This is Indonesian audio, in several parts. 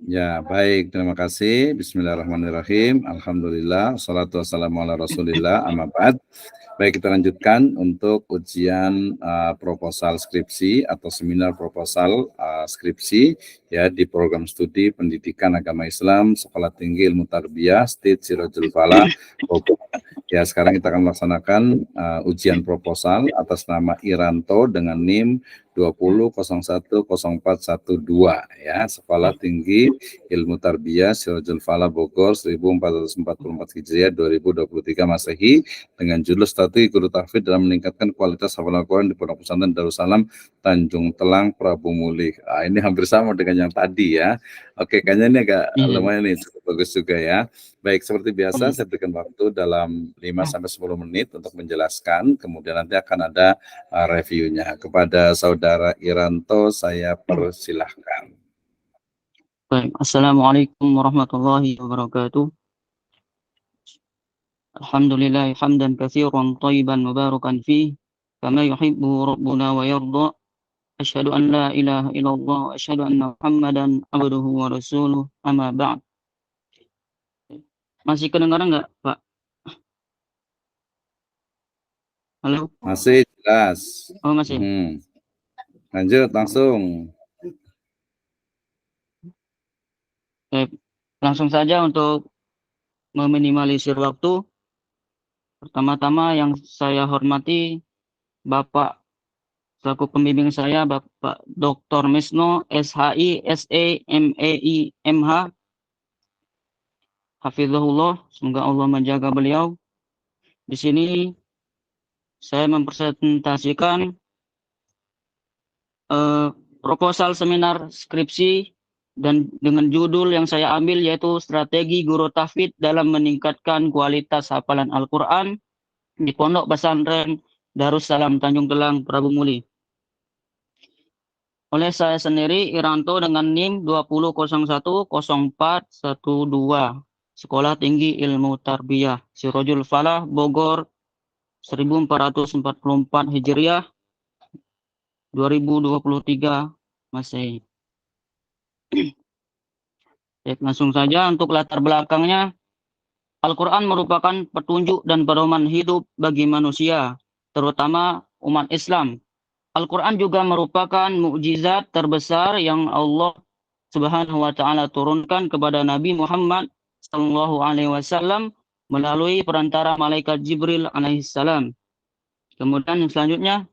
Ya, baik. Terima kasih. Bismillahirrahmanirrahim. Alhamdulillah. Wassalatu wassalamu ala rasulillah. Amma ba'd. Baik, kita lanjutkan untuk ujian proposal skripsi atau seminar proposal skripsi ya di program studi Pendidikan Agama Islam Sekolah Tinggi Ilmu Tarbiyah State Sirajul Falah Bogor. Ya, sekarang kita akan melaksanakan ujian proposal atas nama Iranto dengan NIM 20010412 ya, Sekolah Tinggi Ilmu Tarbiyah Sirajul Falah Bogor 1444 Hijriah 2023 Masehi dengan judul Strategi Guru Tahfidz dalam meningkatkan kualitas hafalan Al-Quran di Pondok Pesantren Darussalam Tanjung Telang Prabu Mulih. Ini hampir sama dengan yang tadi ya. Oke, kayaknya ini agak lumayan nih, cukup bagus juga ya. Baik, seperti biasa saya berikan waktu dalam 5-10 menit untuk menjelaskan, kemudian nanti akan ada reviewnya. Kepada Saudara Iranto saya persilahkan. Baik, Assalamualaikum warahmatullahi wabarakatuh. Alhamdulillah hamdan katsiran thayyiban mubarakan fih kama yuhibbu rabbuna wa yarda. Asyhadu an la ilaha illallah wa asyhadu anna Muhammadan abduhu wa rasuluh. Amma ba'd. Masih kedengaran enggak, Pak? Halo? Masih jelas. Oh, masih. Lanjut langsung. Baik, langsung saja untuk meminimalisir waktu. Pertama-tama yang saya hormati Bapak selaku pembimbing saya, Bapak Dr. Misno, SHI, SE, MEI, MH, Hafizahullah, semoga Allah menjaga beliau. Di sini saya mempresentasikan proposal seminar skripsi dan dengan judul yang saya ambil yaitu Strategi Guru Tahfidz dalam Meningkatkan Kualitas Hafalan Al-Quran di Pondok Pesantren Darussalam Tanjung Telang Prabu Muli. Oleh saya sendiri, Iranto dengan NIM 20010412, Sekolah Tinggi Ilmu Tarbiyah Sirajul Falah Bogor 1444 Hijriah 2023 Masehi. Langsung saja untuk latar belakangnya, Al-Quran merupakan petunjuk dan pedoman hidup bagi manusia, terutama umat Islam. Al-Quran juga merupakan mukjizat terbesar yang Allah Subhanahu wa Ta'ala turunkan kepada Nabi Muhammad Sallallahu Alaihi Wasallam melalui perantara malaikat Jibril alaihissalam. Kemudian yang selanjutnya,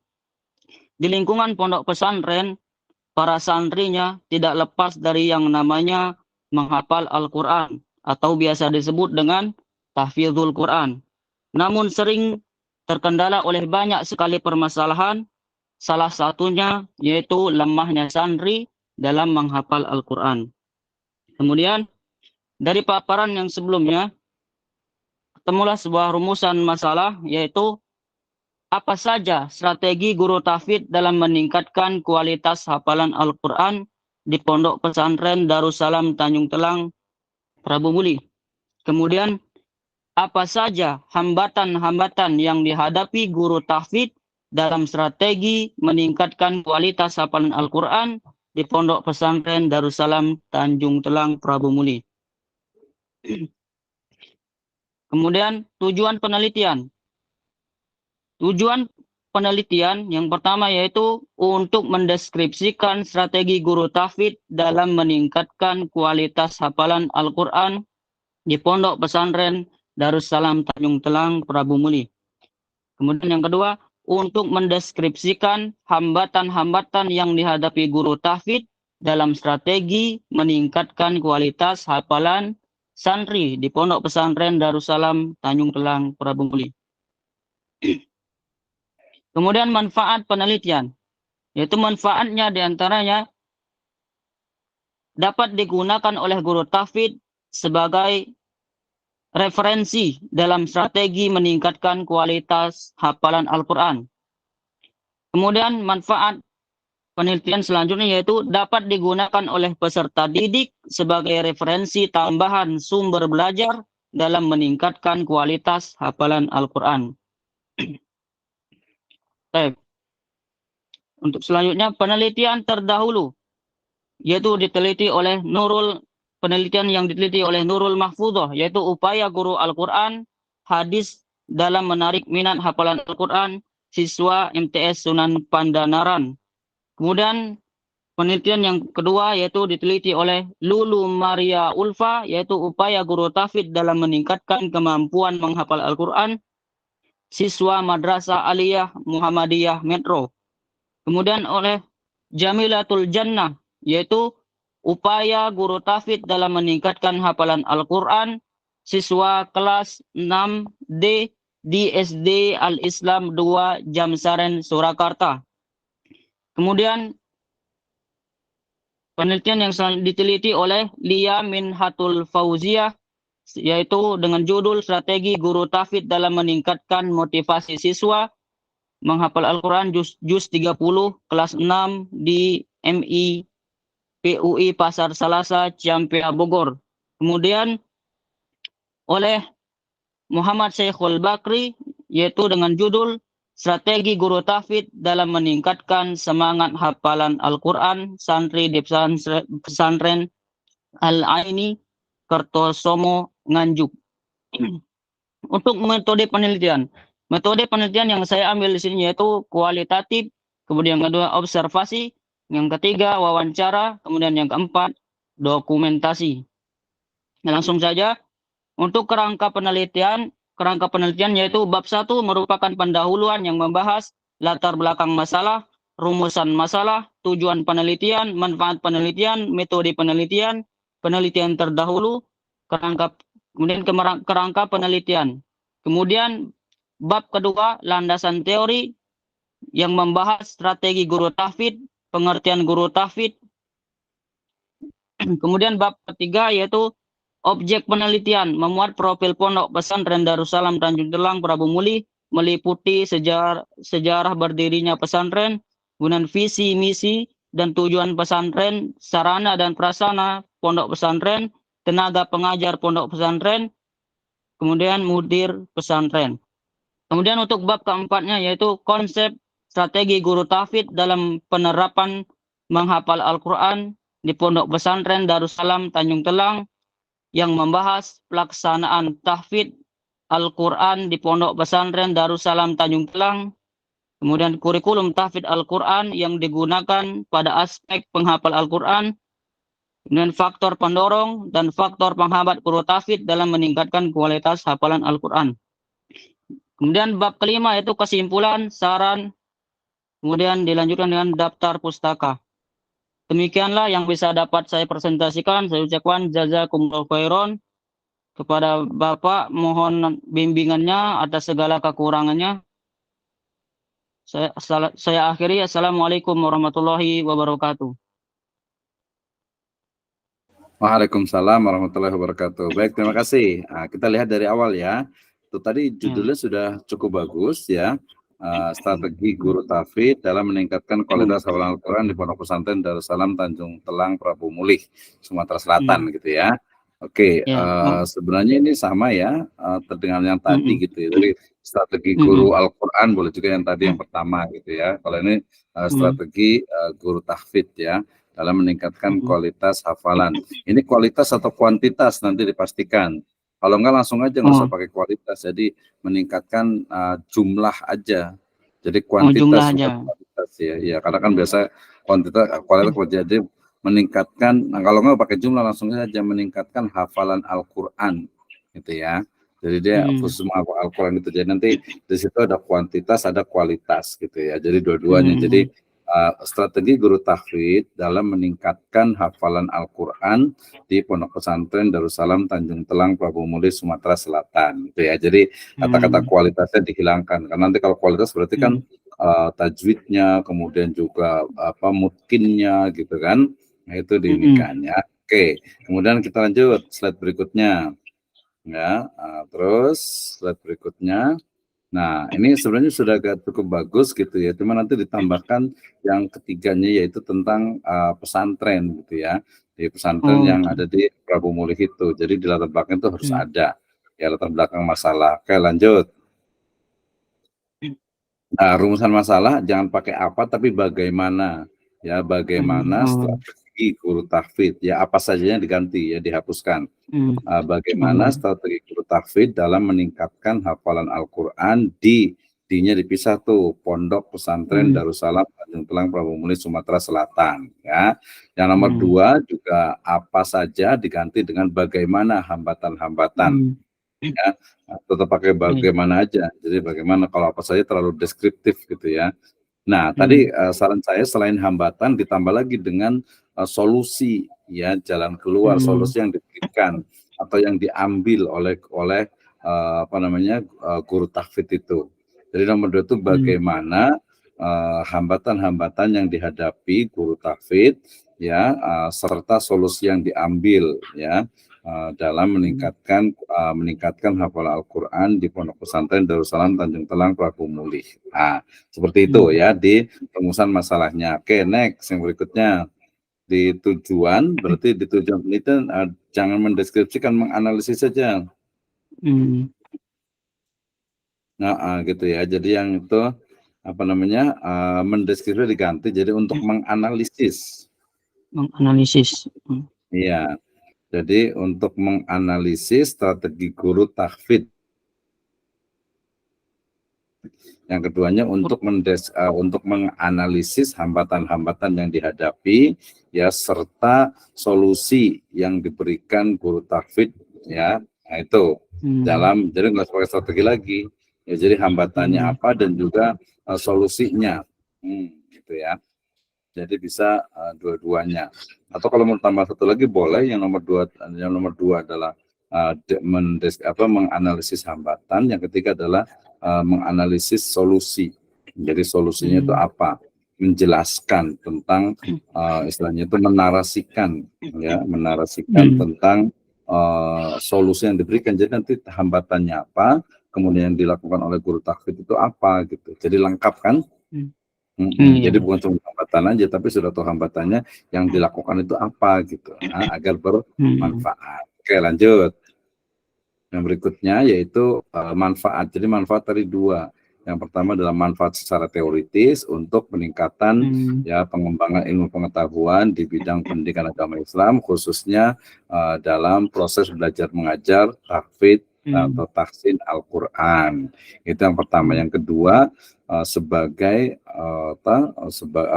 di lingkungan pondok pesantren, para santrinya tidak lepas dari yang namanya menghafal Al-Quran atau biasa disebut dengan tahfidzul Quran. Namun sering terkendala oleh banyak sekali permasalahan, salah satunya yaitu lemahnya santri dalam menghafal Al-Quran. Kemudian dari paparan yang sebelumnya, ketemulah sebuah rumusan masalah yaitu apa saja strategi guru tahfidz dalam meningkatkan kualitas hafalan Al-Quran di Pondok Pesantren Darussalam Tanjung Telang Prabu Muli. Kemudian apa saja hambatan-hambatan yang dihadapi guru tahfidz dalam strategi meningkatkan kualitas hafalan Al-Quran di Pondok Pesantren Darussalam Tanjung Telang Prabu Muli. Kemudian tujuan penelitian. Tujuan penelitian yang pertama yaitu untuk mendeskripsikan strategi guru tahfidz dalam meningkatkan kualitas hafalan Al-Quran di Pondok Pesantren Darussalam Tanjung Telang Prabu Muli. Kemudian yang kedua, untuk mendeskripsikan hambatan-hambatan yang dihadapi guru tahfidz dalam strategi meningkatkan kualitas hafalan santri di Pondok Pesantren Darussalam Tanjung Telang Prabu Muli. Kemudian manfaat penelitian, yaitu manfaatnya diantaranya dapat digunakan oleh guru tahfidz sebagai referensi dalam strategi meningkatkan kualitas hafalan Al-Quran. Kemudian manfaat penelitian selanjutnya yaitu dapat digunakan oleh peserta didik sebagai referensi tambahan sumber belajar dalam meningkatkan kualitas hafalan Al-Quran. Untuk selanjutnya penelitian terdahulu yaitu diteliti oleh Nurul penelitian yang diteliti oleh Nurul Mahfudhoh, yaitu upaya guru Al-Quran hadis dalam menarik minat hafalan Al-Quran siswa MTS Sunan Pandanaran. Kemudian penelitian yang kedua yaitu diteliti oleh Lulu Maria Ulfa, yaitu upaya guru tahfidz dalam meningkatkan kemampuan menghafal Al-Quran siswa Madrasah Aliyah Muhammadiyah Metro. Kemudian oleh Jamilatul Jannah, yaitu upaya guru tahfidz dalam meningkatkan hafalan Al-Quran siswa kelas 6D di SD Al-Islam 2 Jamsaren Surakarta. Kemudian penelitian yang diteliti oleh Lia Minhatul Fauziyah, yaitu dengan judul Strategi Guru Tahfidz dalam Meningkatkan Motivasi Siswa Menghafal Al-Quran Juz 30 kelas 6 di MI PUI Pasar Salasa Ciampea Bogor. Kemudian oleh Muhammad Syekhul Bakri, yaitu dengan judul Strategi Guru Tahfidz dalam Meningkatkan Semangat Hafalan Al-Quran Santri di Pesantren Al-Aini Kertosomo Nganjuk. Untuk metode penelitian yang saya ambil di sini yaitu kualitatif, kemudian yang kedua observasi, yang ketiga wawancara, kemudian yang keempat dokumentasi. Nah, langsung saja untuk kerangka penelitian yaitu bab 1 merupakan pendahuluan yang membahas latar belakang masalah, rumusan masalah, tujuan penelitian, manfaat penelitian, metode penelitian, penelitian terdahulu, kemudian kerangka penelitian. Kemudian bab kedua landasan teori yang membahas strategi guru tahfidz, pengertian guru tahfidz. Kemudian bab ketiga yaitu objek penelitian, memuat profil pondok pesantren Darussalam Tanjung Telang Prabu Muli, meliputi sejarah berdirinya pesantren, kemudian visi, misi, dan tujuan pesantren, sarana dan prasarana pondok pesantren, tenaga pengajar pondok pesantren, kemudian mudir pesantren. Kemudian untuk bab keempatnya yaitu konsep strategi guru tahfidz dalam penerapan menghafal Al-Quran di pondok pesantren Darussalam Tanjung Telang, yang membahas pelaksanaan tahfidz Al-Quran di pondok pesantren Darussalam Tanjung Telang, kemudian kurikulum tahfidz Al-Quran yang digunakan pada aspek penghafal Al-Quran, kemudian faktor pendorong dan faktor penghambat guru tahfidz dalam meningkatkan kualitas hafalan Al-Quran. Kemudian bab kelima yaitu kesimpulan, saran, kemudian dilanjutkan dengan daftar pustaka. Demikianlah yang bisa dapat saya presentasikan. Saya ucapkan jazakumullahu khairan kepada Bapak, mohon bimbingannya atas segala kekurangannya. Saya akhiri. Assalamualaikum warahmatullahi wabarakatuh. Waalaikumsalam warahmatullahi wabarakatuh. Baik, terima kasih. Kita lihat dari awal ya. Itu tadi judulnya sudah cukup bagus ya. Strategi guru tahfidz dalam meningkatkan kualitas hafalan Al-Quran di Pondok Pesantren Darussalam Tanjung Telang Prabu Mulih Sumatera Selatan gitu ya. Oke, sebenarnya ini sama ya dengan yang tadi gitu ya. Jadi strategi guru Al-Quran boleh juga yang tadi yang pertama gitu ya. Kalau ini strategi guru tahfidz ya dalam meningkatkan kualitas hafalan. Ini kualitas atau kuantitas nanti dipastikan. Kalau enggak langsung aja nggak usah pakai kualitas, jadi meningkatkan jumlah aja. Jadi kuantitas bukan kualitas ya. Ya, karena kan biasa kualitas jadi meningkatkan. Nah, kalau nggak pakai jumlah langsung saja meningkatkan hafalan Al-Quran, gitu ya. Jadi dia khusus menghafal Al-Quran itu. Jadi nanti di situ ada kuantitas, ada kualitas, gitu ya. Jadi dua-duanya. Jadi strategi guru tahfidz dalam meningkatkan hafalan Al-Quran di Pondok Pesantren Darussalam Tanjung Telang Prabu Mulih Sumatera Selatan gitu ya. Jadi kata-kata kualitasnya dihilangkan karena nanti kalau kualitas berarti kan tajwidnya, kemudian juga mutkinnya gitu kan. Nah, itu diinikan ya. Oke, kemudian kita lanjut slide berikutnya ya. Terus slide berikutnya. Nah, ini sebenarnya sudah agak cukup bagus gitu ya. Cuma nanti ditambahkan yang ketiganya yaitu tentang pesantren gitu ya. Di pesantren yang ada di Prabu Mulih itu. Jadi di latar belakang itu harus ada ya latar belakang masalah. Oke, lanjut. Nah, rumusan masalah jangan pakai apa tapi bagaimana ya, bagaimana strategi strategi guru tahfidz ya, apa saja yang diganti ya, dihapuskan. Bagaimana Oh. strategi guru tahfidz dalam meningkatkan hafalan Al-Qur'an D-nya dipisah tuh, Pondok Pesantren Darussalam Tanjung Telang Prabumulih Sumatera Selatan ya. Yang nomor 2 juga apa saja diganti dengan bagaimana hambatan-hambatan ya, tetap pakai bagaimana aja. Jadi bagaimana, kalau apa saja terlalu deskriptif gitu ya. Nah, tadi saran saya selain hambatan ditambah lagi dengan solusi ya, jalan keluar, solusi yang diberikan atau yang diambil oleh apa namanya, guru tahfidz itu. Jadi nomor 2 itu bagaimana hambatan-hambatan yang dihadapi guru tahfidz ya, serta solusi yang diambil ya, dalam meningkatkan hafalan Al-Qur'an di Pondok Pesantren Darussalam Tanjung Telang Prabumulih. Nah, seperti itu ya di rumusan masalahnya. Oke, next yang berikutnya. Di tujuan, berarti di tujuan penelitian jangan mendeskripsikan, menganalisis saja. Nah, gitu ya. Jadi yang itu apa namanya, mendeskripsi diganti jadi untuk menganalisis. Menganalisis. Iya. Jadi untuk menganalisis strategi guru tahfidz. Yang keduanya untuk menganalisis hambatan-hambatan yang dihadapi ya, serta solusi yang diberikan guru tahfidz ya. Nah, itu dalam, jadi nggak pakai strategi lagi ya, jadi hambatannya apa dan juga solusinya gitu ya. Jadi bisa dua-duanya. Atau kalau mau tambah satu lagi boleh, yang nomor 2 adalah menganalisis hambatan, yang ketiga adalah menganalisis solusi. Jadi solusinya itu apa? Menjelaskan tentang istilahnya itu menarasikan ya, tentang solusi yang diberikan. Jadi nanti hambatannya apa, kemudian yang dilakukan oleh guru tahfidz itu apa gitu. Jadi lengkap kan? Jadi bukan cuma hambatan aja, tapi sudah tahu hambatannya, yang dilakukan itu apa gitu, agar bermanfaat. Oke, lanjut. Yang berikutnya yaitu manfaat. Jadi manfaat tadi 2. Yang pertama adalah manfaat secara teoritis untuk peningkatan ya, pengembangan ilmu pengetahuan di bidang pendidikan agama Islam, khususnya dalam proses belajar mengajar tahfidz atau tahsin Al-Qur'an. Itu yang pertama. Yang kedua, sebagai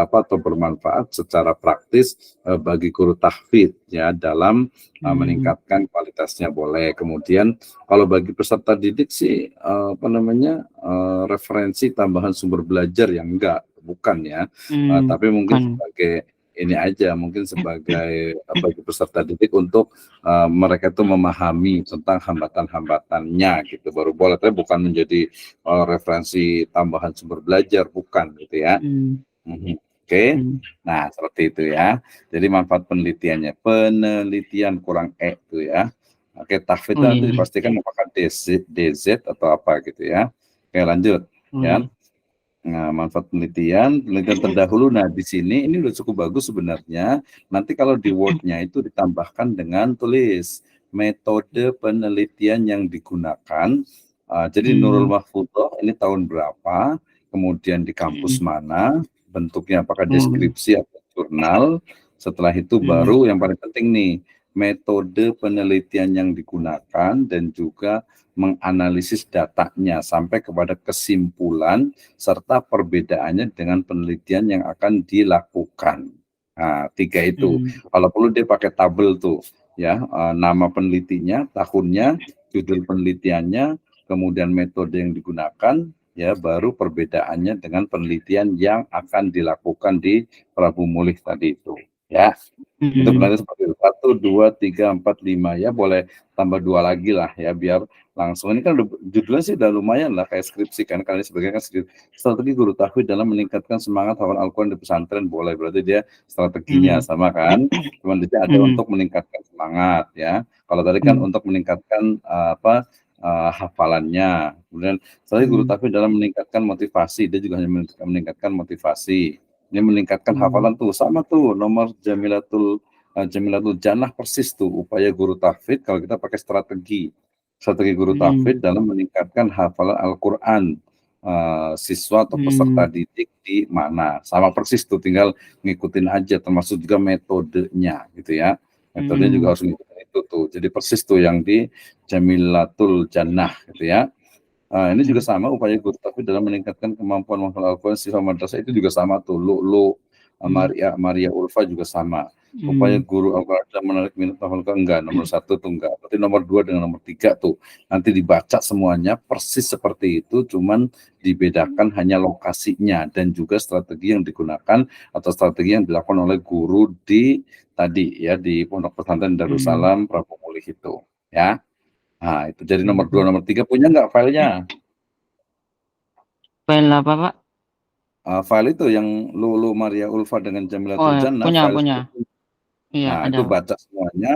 atau bermanfaat secara praktis bagi guru tahfidz ya, dalam meningkatkan kualitasnya boleh. Kemudian kalau bagi peserta didik sih referensi tambahan sumber belajar yang bukan ya, tapi mungkin sebagai ini aja, mungkin sebagai bagi peserta didik untuk mereka itu memahami tentang hambatan-hambatannya gitu, baru boleh. Tapi bukan menjadi referensi tambahan sumber belajar, bukan gitu ya. Oke. Nah, seperti itu ya. Jadi manfaat penelitiannya, penelitian kurang itu ya. Oke, tahfidz nanti dipastikan apakah DZ atau apa gitu ya. Oke, lanjut ya. Nah, manfaat penelitian terdahulu. Nah, di sini ini udah cukup bagus sebenarnya. Nanti kalau di Word-nya itu ditambahkan dengan tulis metode penelitian yang digunakan. Jadi Nurul Mahfudzoh ini tahun berapa, kemudian di kampus mana, bentuknya apakah deskripsi atau jurnal. Setelah itu baru yang paling penting nih, metode penelitian yang digunakan dan juga menganalisis datanya sampai kepada kesimpulan serta perbedaannya dengan penelitian yang akan dilakukan. Nah, 3 itu. Kalau perlu dia pakai tabel tuh ya, nama penelitinya, tahunnya, judul penelitiannya, kemudian metode yang digunakan ya, baru perbedaannya dengan penelitian yang akan dilakukan di Prabumulih tadi itu ya. Itu penelitian seperti itu. 1, 2, 3, 4, 5 ya, boleh tambah 2 lagi lah ya, biar langsung. Ini kan judulnya sih udah lumayan lah, kayak skripsi kan, kali sebagai kan strategi guru tahfidz dalam meningkatkan semangat hafal Al-Qur'an di pesantren, boleh. Berarti dia strateginya sama kan, cuman dia ada untuk meningkatkan semangat ya. Kalau tadi kan untuk meningkatkan hafalannya. Kemudian strategi guru tahfidz dalam meningkatkan motivasi, dia juga hanya meningkatkan motivasi. Ini meningkatkan hafalan tuh, sama tuh nomor Jamilatul Jannah persis tuh, upaya guru tahfidz kalau kita pakai strategi guru tahfidz dalam meningkatkan hafalan Al-Qur'an siswa atau peserta didik di mana. Sama persis tuh, tinggal ngikutin aja, termasuk juga metodenya gitu ya. Metodenya juga harus ngikutin itu tuh. Jadi persis tuh yang di Jamilatul Jannah gitu ya. Ini juga sama upaya guru tafsir dalam meningkatkan kemampuan menghafal Al-Quran siswa madrasah itu juga sama tuh. Maria Ulfa juga sama. Upaya guru Al-Quran dalam menarik minat hafal Al-Quran enggak, nomor 1 tuh enggak. Berarti nomor 2 dengan nomor 3 tuh nanti dibaca semuanya persis seperti itu, cuman dibedakan hanya lokasinya dan juga strategi yang digunakan atau strategi yang dilakukan oleh guru di tadi ya di Pondok Pesantren Darussalam Prabu Mulih itu ya. Nah, itu jadi nomor 2, nomor 3 punya nggak filenya? File apa, Pak? File itu yang Lulu Maria Ulfa dengan Oh, Jamilatul Jannah, punya. file Iya, nah, ada, itu Pak. baca semuanya,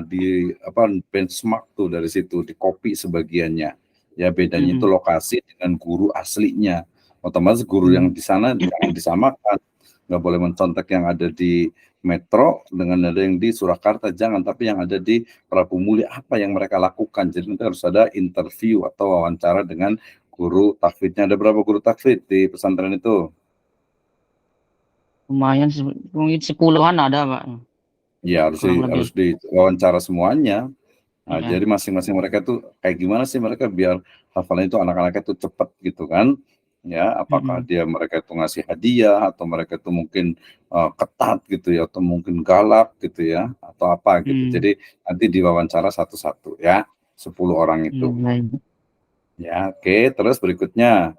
di apa, benchmark tuh dari situ, di-copy sebagiannya. Ya bedanya itu lokasi dengan guru aslinya. Otomatis guru yang di sana jangan disamakan. Nggak boleh mencontek yang ada di Metro dengan ada yang di Surakarta, jangan. Tapi yang ada di Prabu Muli, apa yang mereka lakukan. Jadi nanti harus ada interview atau wawancara dengan guru tahfidznya. Ada berapa guru tahfidz di pesantren itu? Lumayan, mungkin 10-an ada, Pak. Ya Kurang lebih. harus diwawancara semuanya. Nah, Iya. jadi masing-masing mereka tuh kayak gimana sih mereka biar hafalannya itu anak-anaknya tuh cepet gitu kan. Ya, apakah mereka itu ngasih hadiah atau mereka itu mungkin ketat gitu ya atau mungkin galak gitu ya atau apa gitu. Jadi nanti diwawancara satu-satu ya, 10 orang itu. Baik. Ya, oke. Terus berikutnya.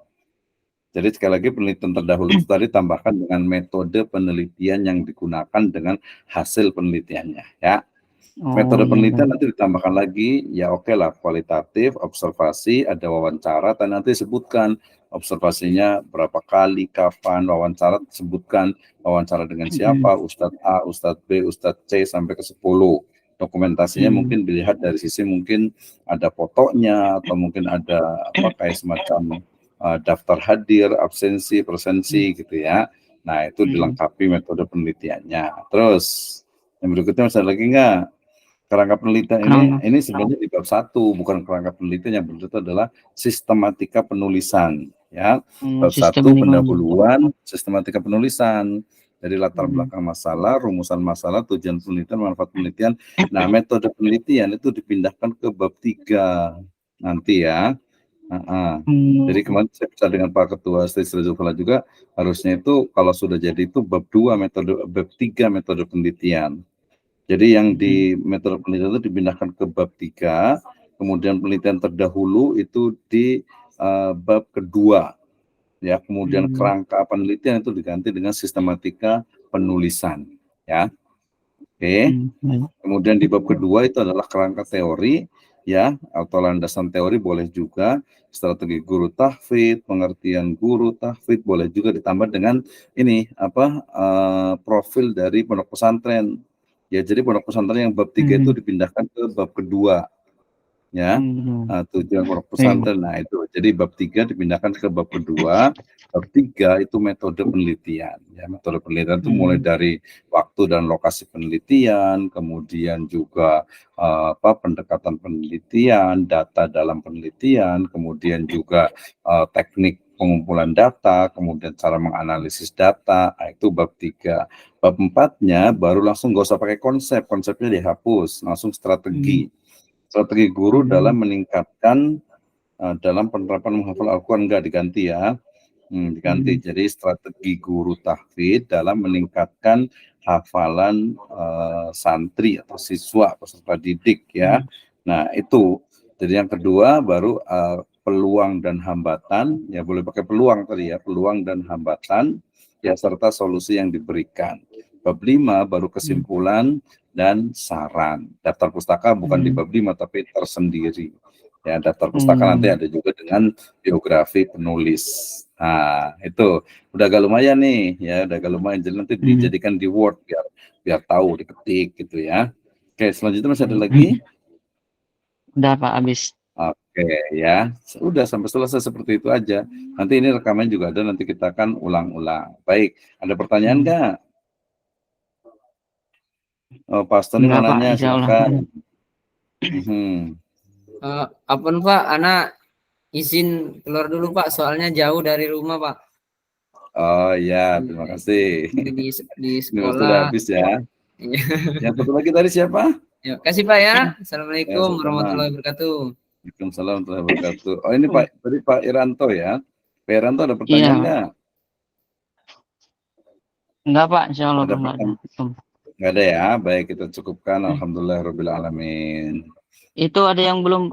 Jadi sekali lagi penelitian terdahulu itu tadi tambahkan dengan metode penelitian yang digunakan dengan hasil penelitiannya ya. Oh, Metode iya, baik. penelitian nanti ditambahkan lagi, ya oke lah kualitatif, observasi, ada wawancara, dan nanti sebutkan observasinya berapa kali, kapan, wawancara sebutkan wawancara dengan siapa, Ustadz A, Ustadz B, Ustadz C, sampai ke 10. Dokumentasinya mungkin dilihat dari sisi mungkin ada fotonya, atau mungkin ada apa kayak semacam daftar hadir, absensi, presensi gitu ya. Nah itu dilengkapi metode penelitiannya. Terus yang berikutnya masih ada lagi nggak? Kerangka penelitian ini sebenarnya di bab 1, bukan kerangka penelitian, yang benar itu adalah sistematika penulisan ya. Bab 1 pendahuluan sistematika penulisan. Dari latar belakang masalah, rumusan masalah, tujuan penelitian, manfaat penelitian. Nah, metode penelitian itu dipindahkan ke bab 3 nanti ya. Jadi kemarin saya bicara dengan Pak Ketua Sri Zufala juga, harusnya itu kalau sudah jadi itu bab 2 metode, bab 3 metode penelitian. Jadi yang di metode penelitian itu dipindahkan ke bab 3, kemudian penelitian terdahulu itu di bab kedua, ya. Kemudian kerangka penelitian itu diganti dengan sistematika penulisan, ya. Oke. Kemudian di bab kedua itu adalah kerangka teori, ya, atau landasan teori boleh juga, strategi guru tahfidz, pengertian guru tahfidz, boleh juga ditambah dengan ini apa profil dari pondok pesantren. Ya, jadi pondok pesantren yang bab 3 itu dipindahkan ke bab kedua. Ya. Tujuan pondok pesantren. Nah, itu. Jadi bab 3 dipindahkan ke bab kedua. Bab 3 itu metode penelitian. Ya, metode penelitian itu mulai dari waktu dan lokasi penelitian, kemudian juga pendekatan penelitian, data dalam penelitian, kemudian juga teknik pengumpulan data, kemudian cara menganalisis data. Nah, itu bab 3. Bab 4-nya baru langsung nggak usah pakai konsep, konsepnya dihapus, langsung strategi. Strategi guru dalam meningkatkan dalam penerapan menghafal Al-Quran, enggak diganti ya. Diganti. Jadi strategi guru tahfidz dalam meningkatkan hafalan santri atau siswa peserta didik ya. Nah, itu. Jadi yang kedua baru peluang dan hambatan, ya boleh pakai peluang tadi ya, peluang dan hambatan ya serta solusi yang diberikan. Bab 5 baru kesimpulan dan saran. Daftar pustaka bukan di bab 5 tapi tersendiri. Ya, daftar pustaka nanti ada juga dengan biografi penulis. Nah, itu udah agak lumayan nih, ya udah agak lumayan. Jadi nanti dijadikan di Word biar tahu diketik gitu ya. Oke, selanjutnya masih ada lagi? Udah, Pak, habis. Oke ya, udah sampai selesai seperti itu aja. Nanti ini rekaman juga ada, nanti kita akan ulang-ulang. Baik, ada pertanyaan nggak? Oh, Pak Astoni mau Enggak, Pak, nanya, insya Allah. silakan. Apun Pak, anak izin keluar dulu Pak, soalnya jauh dari rumah Pak. Oh iya, terima kasih. Di Ini waktu udah sekolah. habis ya. Iya. Yang satu lagi tadi siapa? Ya, kasih Pak ya. Ya, Assalamualaikum sama. warahmatullahi wabarakatuh. Waalaikumsalam warahmatullahi wabarakatuh. Oh ini Pak, tadi Pak Iranto ya. Pak Iranto ada pertanyaan Iya. nggak? Enggak Pak, insya Allah Ada enggak ada. Nggak ada ya. Baik, kita cukupkan. Alhamdulillah Rabbil Alamin. Itu ada yang belum